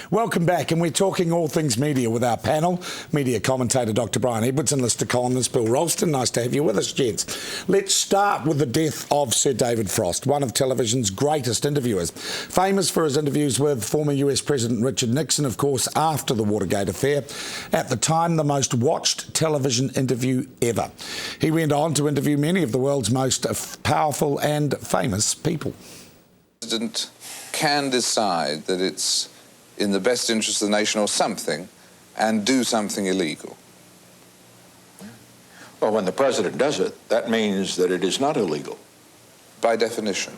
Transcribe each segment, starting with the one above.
Welcome back, and we're talking all things media with our panel, media commentator Dr. Brian Edwards and Lister columnist Bill Ralston. Nice to have you with us, gents. Let's start with the death of Sir David Frost, one of television's greatest interviewers. Famous for his interviews with former US President Richard Nixon, of course, after the Watergate affair. At the time, the most watched television interview ever. He went on to interview many of the world's most powerful and famous people. The president can decide that it's in the best interest of the nation or something, and do something illegal. Well, when the president does it, that means that it is not illegal. By definition.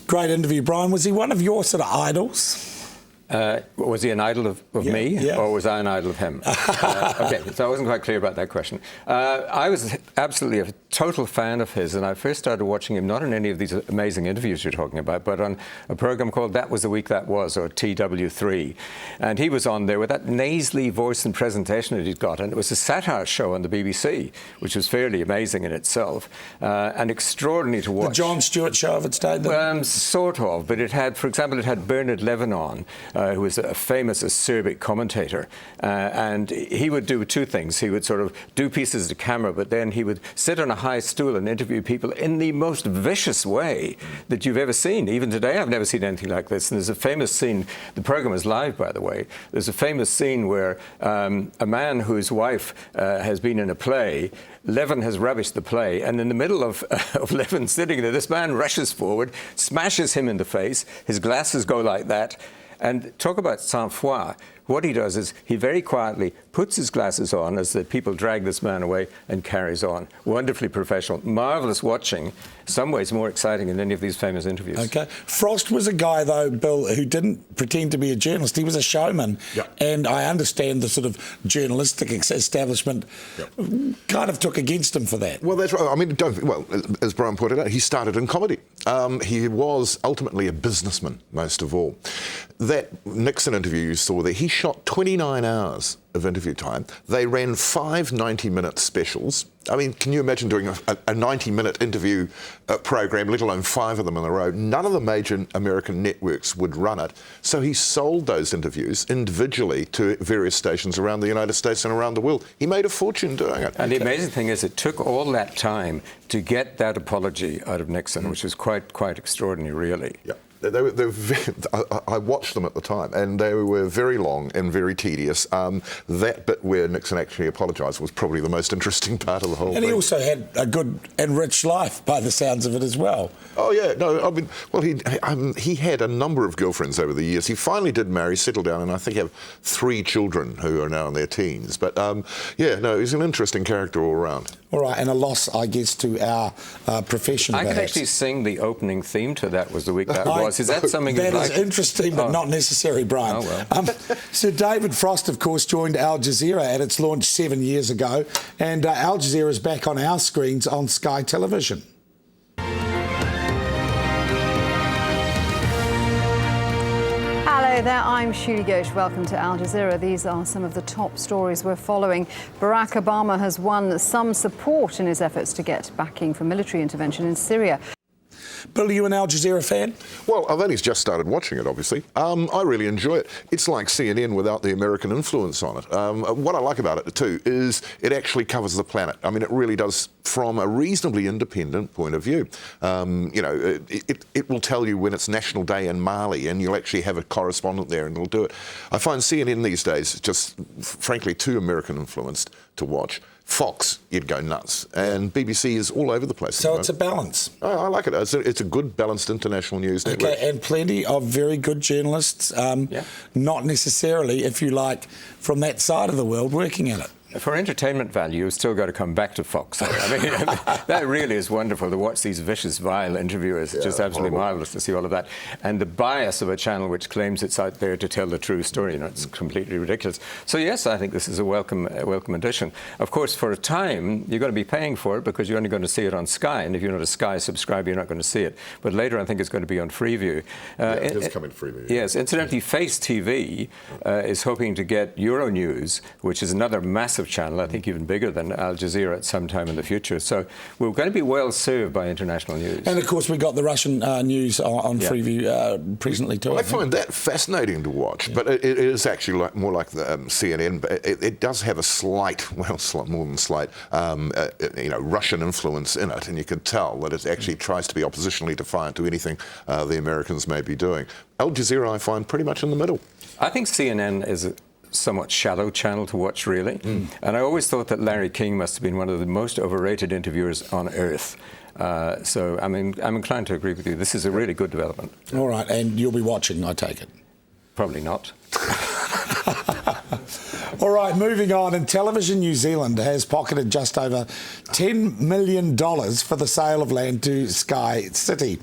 Great interview, Brian. Was he one of your sort of idols? Was he an idol of me, or was I an idol of him? Okay, so I wasn't quite clear about that question. I was absolutely a total fan of his, and I first started watching him not in any of these amazing interviews you're talking about, but on a program called That Was the Week That Was, or TW3. And he was on there with that nasally voice and presentation that he'd got, and it was a satire show on the BBC, which was fairly amazing in itself, and extraordinary to watch. The Jon Stewart show of its day? Sort of, but it had, for example, it had Bernard Levin on, who was a famous acerbic commentator, and he would do two things. He would sort of do pieces to camera, but then he would sit on a high stool and interview people in the most vicious way that you've ever seen. Even today, I've never seen anything like this. And there's a famous scene, the program is live, by the way, there's a famous scene where a man whose wife has been in a play, Levin has rubbished the play, and in the middle of Levin sitting there, this man rushes forward, smashes him in the face, his glasses go like that. And talk about sang-froid. What he does is he very quietly puts his glasses on as the people drag this man away and carries on. Wonderfully professional, marvellous watching, some ways more exciting than any of these famous interviews. Okay. Frost was a guy, though, Bill, who didn't pretend to be a journalist. He was a showman. Yep. And I understand the sort of journalistic establishment kind of took against him for that. Well, that's right. I mean, as Brian pointed out, he started in comedy. He was ultimately a businessman, most of all. That Nixon interview you saw there, he shot 29 hours of interview time. They ran 5 90-minute specials. I mean, can you imagine doing a 90-minute interview program, let alone 5 of them in a row? None of the major American networks would run it. So he sold those interviews individually to various stations around the United States and around the world. He made a fortune doing it. And the amazing thing is it took all that time to get that apology out of Nixon, which was quite extraordinary, really. Yeah. I watched them at the time, and they were very long and very tedious. That bit where Nixon actually apologised was probably the most interesting part of the whole thing. And he also had a good and rich life, by the sounds of it, as well. Oh, yeah. No, I mean, well, he had a number of girlfriends over the years. He finally did marry, settle down, and I think have 3 children who are now in their teens. But, yeah, no, he's an interesting character all around. All right, and a loss, I guess, to our profession. I could actually sing the opening theme to That Was the Week That Was. Is that something you'd like? That is interesting, but not necessary, Brian. Oh, well. Sir David Frost, of course, joined Al Jazeera at its launch 7 years ago, and Al Jazeera is back on our screens on Sky Television. Hello there, I'm Shuli Ghosh. Welcome to Al Jazeera. These are some of the top stories we're following. Barack Obama has won some support in his efforts to get backing for military intervention in Syria. Bill, are you an Al Jazeera fan? Well, I've only just started watching it, obviously. I really enjoy it. It's like CNN without the American influence on it. What I like about it, too, is it actually covers the planet. I mean, it really does from a reasonably independent point of view. You know, it will tell you when it's National Day in Mali, and you'll actually have a correspondent there, and it'll do it. I find CNN these days just, frankly, too American influenced to watch. Fox, you'd go nuts, and BBC is all over the place. So it's a balance. I like it. It's a good, balanced international news network. Okay, and plenty of very good journalists, not necessarily, if you like, from that side of the world working in it. For entertainment value, you've still got to come back to Fox. I mean, that really is wonderful to watch these vicious, vile interviewers. It's just absolutely marvellous to see all of that. And the bias of a channel which claims it's out there to tell the true story, you know, it's completely ridiculous. So yes, I think this is a welcome addition. Of course, for a time, you're going to be paying for it because you're only going to see it on Sky. And if you're not a Sky subscriber, you're not going to see it. But later, I think it's going to be on Freeview. It is coming Freeview. Yes. Incidentally, Face TV is hoping to get Euronews, which is another massive massive channel, I think even bigger than Al Jazeera at some time in the future. So we're going to be well served by international news. And of course, we got the Russian news on Freeview presently too. Well, I find that fascinating to watch, but it is actually more like the CNN. But it does have a slight, more than slight, Russian influence in it, and you can tell that it actually tries to be oppositionally defiant to anything the Americans may be doing. Al Jazeera, I find, pretty much in the middle. I think CNN is a somewhat shallow channel to watch, really. And I always thought that Larry King must have been one of the most overrated interviewers on earth. So I'm inclined to agree with you. This is a really good development. All right, and you'll be watching, I take it? Probably not. All right, moving on. And Television New Zealand has pocketed just over $10 million for the sale of land to SkyCity.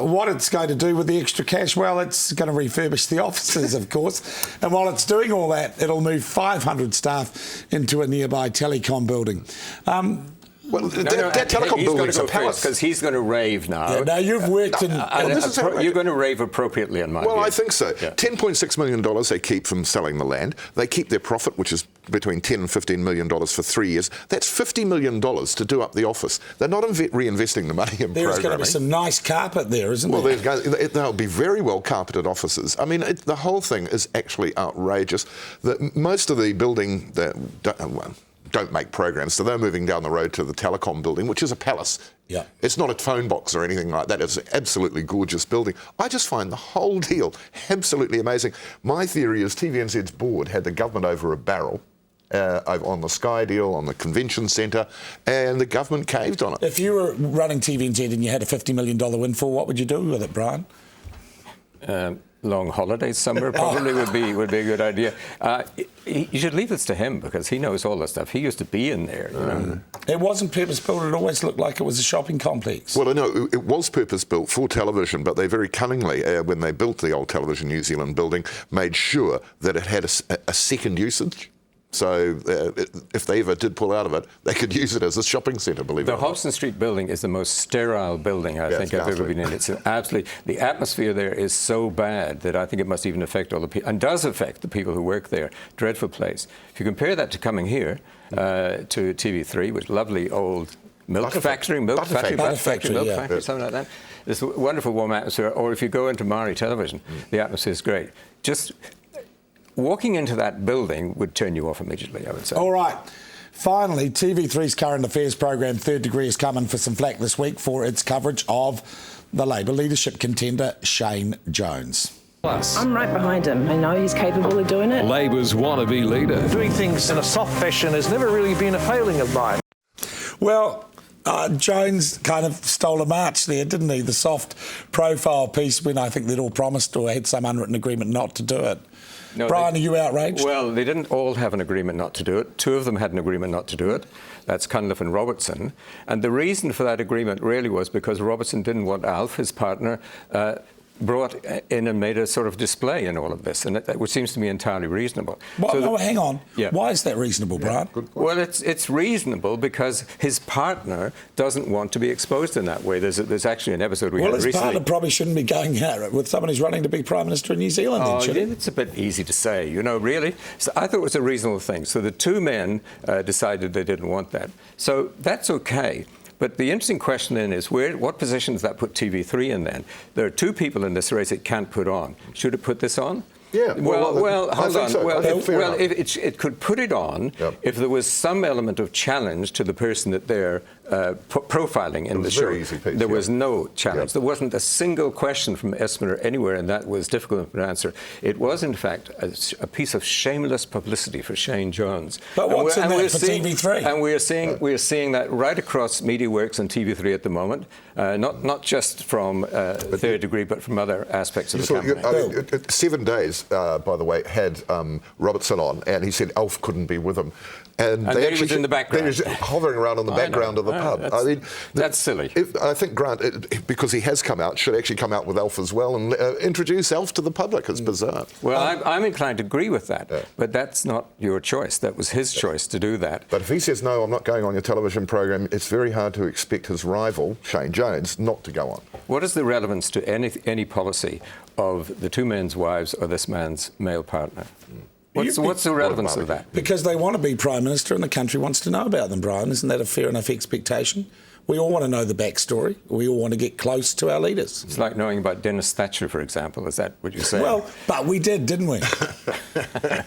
What it's going to do with the extra cash? Well, it's going to refurbish the offices, of course. And while it's doing all that, it'll move 500 staff into a nearby telecom building. Well, that telecom building's a palace. Because he's going to rave now. Yeah, now, you've worked in... you're going to rave appropriately, in my view. Well, I think so. Yeah. $10.6 million they keep from selling the land. They keep their profit, which is between $10 and $15 million for 3 years. That's $50 million to do up the office. They're not reinvesting the money in programming. There's going to be some nice carpet there, isn't there? Well, there'll be very well carpeted offices. I mean, the whole thing is actually outrageous. Most of the building that... don't make programs, so they're moving down the road to the telecom building, which is a palace. Yeah. It's not a phone box or anything like that. It's an absolutely gorgeous building. I just find the whole deal absolutely amazing. My theory is TVNZ's board had the government over a barrel on the Sky deal, on the convention centre, and the government caved on it. If you were running TVNZ and you had a $50 million windfall, what would you do with it, Brian? Long holidays somewhere probably would be a good idea. You should leave this to him because he knows all this stuff. He used to be in there. You know? It wasn't purpose-built. It always looked like it was a shopping complex. Well, I know it was purpose-built for television, but they very cunningly, when they built the old Television New Zealand building, made sure that it had a second usage. So if they ever did pull out of it, they could use it as a shopping centre, believe it or not. The Hobson Street building is the most sterile building I think I've ever been in. It's absolutely... The atmosphere there is so bad that I think it must even affect all the people, and does affect the people who work there. Dreadful place. If you compare that to coming here to TV3, with lovely old milk factory, something like that. This wonderful warm atmosphere. Or if you go into Maori television, the atmosphere is great. Just... walking into that building would turn you off immediately, I would say. All right. Finally, TV3's current affairs program, Third Degree, is coming for some flack this week for its coverage of the Labour leadership contender, Shane Jones. I'm right behind him. I know he's capable of doing it. Labour's wannabe leader. Doing things in a soft fashion has never really been a failing of mine. Well... Jones kind of stole a march there, didn't he? The soft profile piece when I think they'd all promised or had some unwritten agreement not to do it. No, Brian, are you outraged? Well, they didn't all have an agreement not to do it. Two of them had an agreement not to do it. That's Cunliffe and Robertson. And the reason for that agreement really was because Robertson didn't want Alf, his partner, brought in and made a sort of display in all of this, and which seems to me entirely reasonable. Well, hang on. Yeah. Why is that reasonable, Brian? Well, it's reasonable because his partner doesn't want to be exposed in that way. There's actually an episode we had recently. Well, his partner probably shouldn't be going out with someone who's running to be Prime Minister in New Zealand, then, should he? It's a bit easy to say, really. So I thought it was a reasonable thing. So the two men decided they didn't want that. So that's okay. But the interesting question then is, what position does that put TV3 in then? There are two people in this race it can't put on. Should it put this on? Yeah. Well, hold on. So. It could put it on if there was some element of challenge to the person that they're profiling in the show. There was no challenge. There wasn't a single question from Espen or anywhere, and that was difficult to answer. It was, in fact, a piece of shameless publicity for Shane Jones. But what's in that for TV3? And we're seeing that right across MediaWorks and TV3 at the moment, not just from Third Degree, but from other aspects of the campaign. 7 Days, by the way, had Robertson on, and he said Alf couldn't be with him. And they actually was in the background. They were hovering around in the background of the pub. That's silly. I think Grant, because he has come out, should actually come out with Alf as well and introduce Alf to the public. It's bizarre. Well, I'm inclined to agree with that, but that's not your choice. That was his choice to do that. But if he says, no, I'm not going on your television program, it's very hard to expect his rival, Shane Jones, not to go on. What is the relevance to any policy of the two men's wives or this man's male partner? What's the relevance of that? Because they want to be Prime Minister and the country wants to know about them, Brian. Isn't that a fair enough expectation? We all want to know the backstory. We all want to get close to our leaders. It's like knowing about Dennis Thatcher, for example. Is that what you're saying? Well, but we didn't we?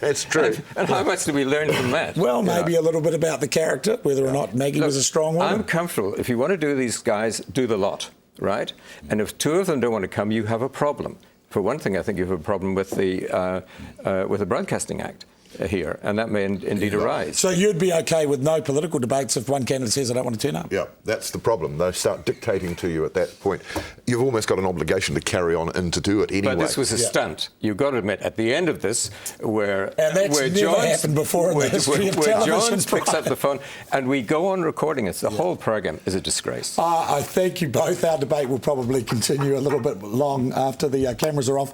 It's true. And how much did we learn from that? Well, maybe a little bit about the character, whether or not Maggie was a strong woman. I'm comfortable. If you want to do these guys, do the lot, right? And if two of them don't want to come, you have a problem. For one thing, I think you have a problem with the Broadcasting Act here, and that may indeed arise. So you'd be okay with no political debates if one candidate says, I don't want to turn up? Yeah, that's the problem. They start dictating to you at that point. You've almost got an obligation to carry on and to do it anyway. But this was a stunt. You've got to admit, at the end of this, where never happened before in the history of television. John picks up the phone and we go on recording it. The whole programme is a disgrace. I thank you both. Our debate will probably continue a little bit long after the cameras are off.